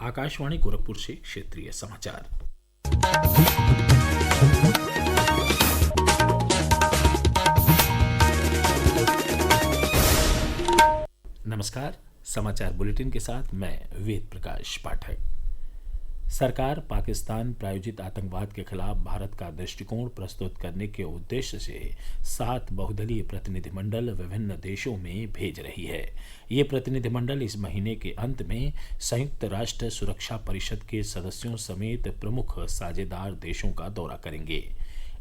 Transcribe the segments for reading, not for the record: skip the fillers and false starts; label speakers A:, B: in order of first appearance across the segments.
A: आकाशवाणी गोरखपुर से क्षेत्रीय समाचार। नमस्कार। समाचार बुलेटिन के साथ मैं वेद प्रकाश पाठक। सरकार पाकिस्तान प्रायोजित आतंकवाद के खिलाफ भारत का दृष्टिकोण प्रस्तुत करने के उद्देश्य से 7 बहुदलीय प्रतिनिधिमंडल विभिन्न देशों में भेज रही है। ये प्रतिनिधिमंडल इस महीने के अंत में संयुक्त राष्ट्र सुरक्षा परिषद के सदस्यों समेत प्रमुख साझेदार देशों का दौरा करेंगे।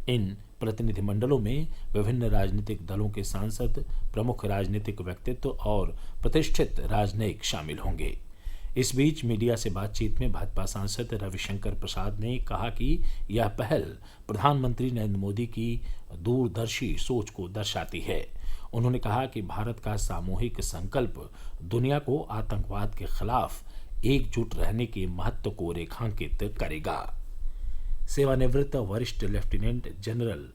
A: इन प्रतिनिधिमंडलों में विभिन्न राजनीतिक दलों के सांसद, प्रमुख राजनीतिक व्यक्तित्व और प्रतिष्ठित राजनयिक शामिल होंगे। इस बीच मीडिया से बातचीत में भाजपा सांसद रविशंकर प्रसाद ने कहा कि यह पहल प्रधानमंत्री नरेंद्र मोदी की दूरदर्शी सोच को दर्शाती है। उन्होंने कहा कि भारत का सामूहिक संकल्प दुनिया को आतंकवाद के खिलाफ एकजुट रहने के महत्व को रेखांकित करेगा। सेवानिवृत्त वरिष्ठ लेफ्टिनेंट जनरल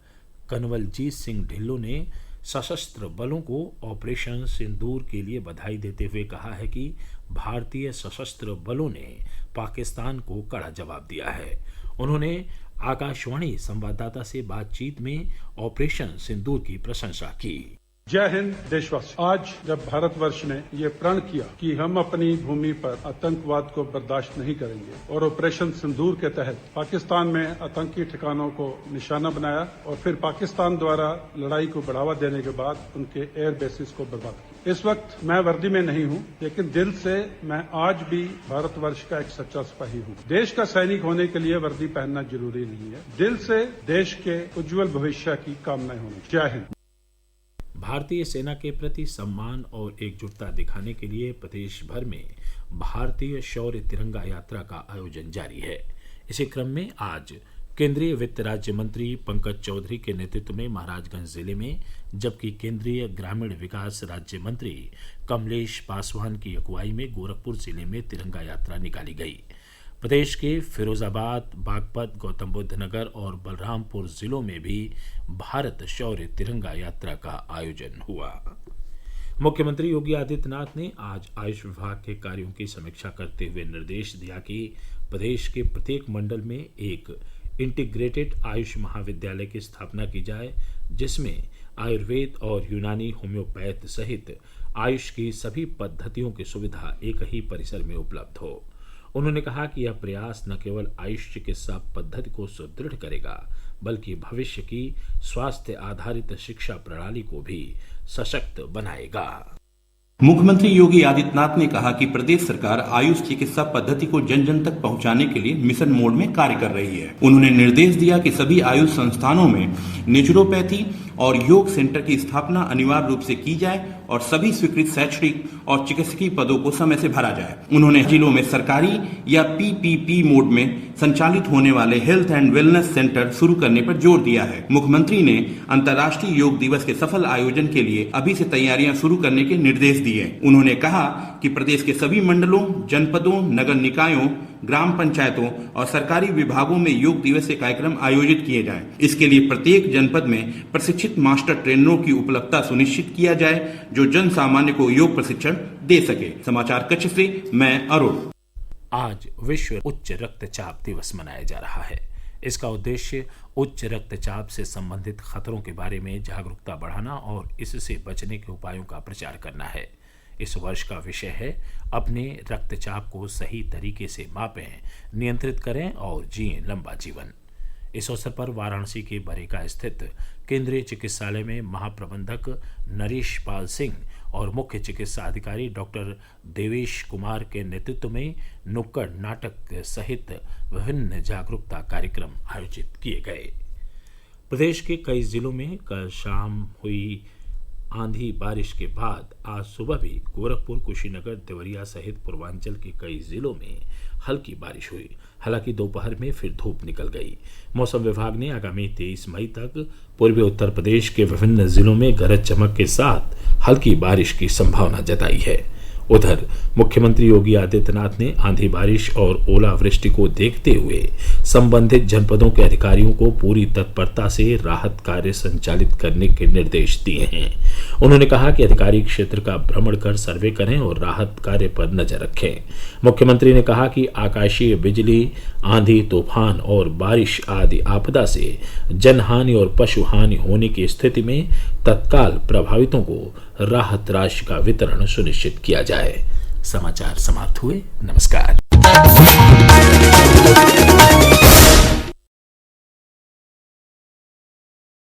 A: कन्वलजीत सिंह ढिल्लों ने सशस्त्र बलों को ऑपरेशन सिंदूर के लिए बधाई देते हुए कहा है कि भारतीय सशस्त्र बलों ने पाकिस्तान को कड़ा जवाब दिया है। उन्होंने आकाशवाणी संवाददाता से बातचीत में ऑपरेशन सिंदूर की प्रशंसा की।
B: जय हिंद देशवासी। आज जब भारतवर्ष ने ये प्रण किया कि हम अपनी भूमि पर आतंकवाद को बर्दाश्त नहीं करेंगे और ऑपरेशन सिंदूर के तहत पाकिस्तान में आतंकी ठिकानों को निशाना बनाया और फिर पाकिस्तान द्वारा लड़ाई को बढ़ावा देने के बाद उनके एयर बेसिस को बर्बाद किया। इस वक्त मैं वर्दी में नहीं हूँ, लेकिन दिल से मैं आज भी भारतवर्ष का एक सच्चा सिपाही हूँ। देश का सैनिक होने के लिए वर्दी पहनना जरूरी नहीं है, दिल से देश के उज्जवल भविष्य की कामनाएं होनी। जय हिंद।
A: भारतीय सेना के प्रति सम्मान और एकजुटता दिखाने के लिए प्रदेश भर में भारतीय शौर्य तिरंगा यात्रा का आयोजन जारी है। इसी क्रम में आज केंद्रीय वित्त राज्य मंत्री पंकज चौधरी के नेतृत्व में महाराजगंज जिले में, जबकि केंद्रीय ग्रामीण विकास राज्य मंत्री कमलेश पासवान की अगुवाई में गोरखपुर जिले में तिरंगा यात्रा निकाली गई। प्रदेश के फिरोजाबाद, बागपत, गौतम बुद्ध नगर और बलरामपुर जिलों में भी भारत शौर्य तिरंगा यात्रा का आयोजन हुआ। मुख्यमंत्री योगी आदित्यनाथ ने आज आयुष विभाग के कार्यों की समीक्षा करते हुए निर्देश दिया कि प्रदेश के प्रत्येक मंडल में एक इंटीग्रेटेड आयुष महाविद्यालय की स्थापना की जाए, जिसमें आयुर्वेद और यूनानी होम्योपैथ सहित आयुष की सभी पद्धतियों की सुविधा एक ही परिसर में उपलब्ध हो। उन्होंने कहा कि यह प्रयास न केवल आयुष चिकित्सा पद्धति को सुदृढ़ करेगा, बल्कि भविष्य की स्वास्थ्य आधारित शिक्षा प्रणाली को भी सशक्त बनाएगा।
C: मुख्यमंत्री योगी आदित्यनाथ ने कहा कि प्रदेश सरकार आयुष चिकित्सा पद्धति को जन जन तक पहुंचाने के लिए मिशन मोड में कार्य कर रही है। उन्होंने निर्देश दिया कि सभी आयुष संस्थानों में नेचुरोपैथी और योग सेंटर की स्थापना अनिवार्य रूप से की जाए और सभी स्वीकृत शैक्षणिक और चिकित्सकीय पदों को समय से भरा जाए। उन्होंने जिलों में सरकारी या पीपीपी मोड में संचालित होने वाले हेल्थ एंड वेलनेस सेंटर शुरू करने पर जोर दिया है। मुख्यमंत्री ने अंतर्राष्ट्रीय योग दिवस के सफल आयोजन के लिए अभी से तैयारियां शुरू करने के निर्देश दिए। उन्होंने कहा कि प्रदेश के सभी मंडलों, जनपदों, नगर निकायों, ग्राम पंचायतों और सरकारी विभागों में योग दिवस के कार्यक्रम आयोजित किए जाएं। इसके लिए प्रत्येक जनपद में प्रशिक्षित मास्टर ट्रेनरों की उपलब्धता सुनिश्चित किया जाए, जो जन सामान्य को योग प्रशिक्षण दे सके। समाचार कक्ष से मैं अरुण।
A: आज विश्व उच्च रक्तचाप दिवस मनाया जा रहा है। इसका उद्देश्य उच्च रक्तचाप से संबंधित खतरों के बारे में जागरूकता बढ़ाना और इससे बचने के उपायों का प्रचार करना है। इस वर्ष का विषय है अपने रक्तचाप को सही तरीके से मापें, नियंत्रित करें और जिएं लंबा जीवन। इस अवसर पर वाराणसी के बरेका स्थित केंद्रीय चिकित्सालय में महाप्रबंधक नरेश पाल सिंह और मुख्य चिकित्सा अधिकारी डॉक्टर देवेश कुमार के नेतृत्व में नुक्कड़ नाटक सहित विभिन्न जागरूकता कार्यक्रम आयोजित किए गए। प्रदेश के कई जिलों में कल शाम हुई आंधी बारिश के बाद आज सुबह भी गोरखपुर, कुशीनगर, देवरिया सहित पूर्वांचल के कई जिलों में हल्की बारिश हुई। हालांकि दोपहर में फिर धूप निकल गई। मौसम विभाग ने आगामी 23 मई तक पूर्वी उत्तर प्रदेश के विभिन्न जिलों में गरज चमक के साथ हल्की बारिश की संभावना जताई है। उधर मुख्यमंत्री योगी आदित्यनाथ ने आंधी बारिश और ओलावृष्टि को देखते हुए संबंधित जनपदों के अधिकारियों को पूरी तत्परता से राहत कार्य संचालित करने के निर्देश दिए हैं। उन्होंने कहा कि अधिकारी क्षेत्र का भ्रमण कर सर्वे करें और राहत कार्य पर नजर रखें। मुख्यमंत्री ने कहा कि आकाशीय बिजली, आंधी, तूफान और बारिश आदि आपदा से जनहानि और पशु हानि होने की स्थिति में तत्काल प्रभावितों को राहत राशि का वितरण सुनिश्चित किया जाए। समाचार समाप्त हुए। नमस्कार।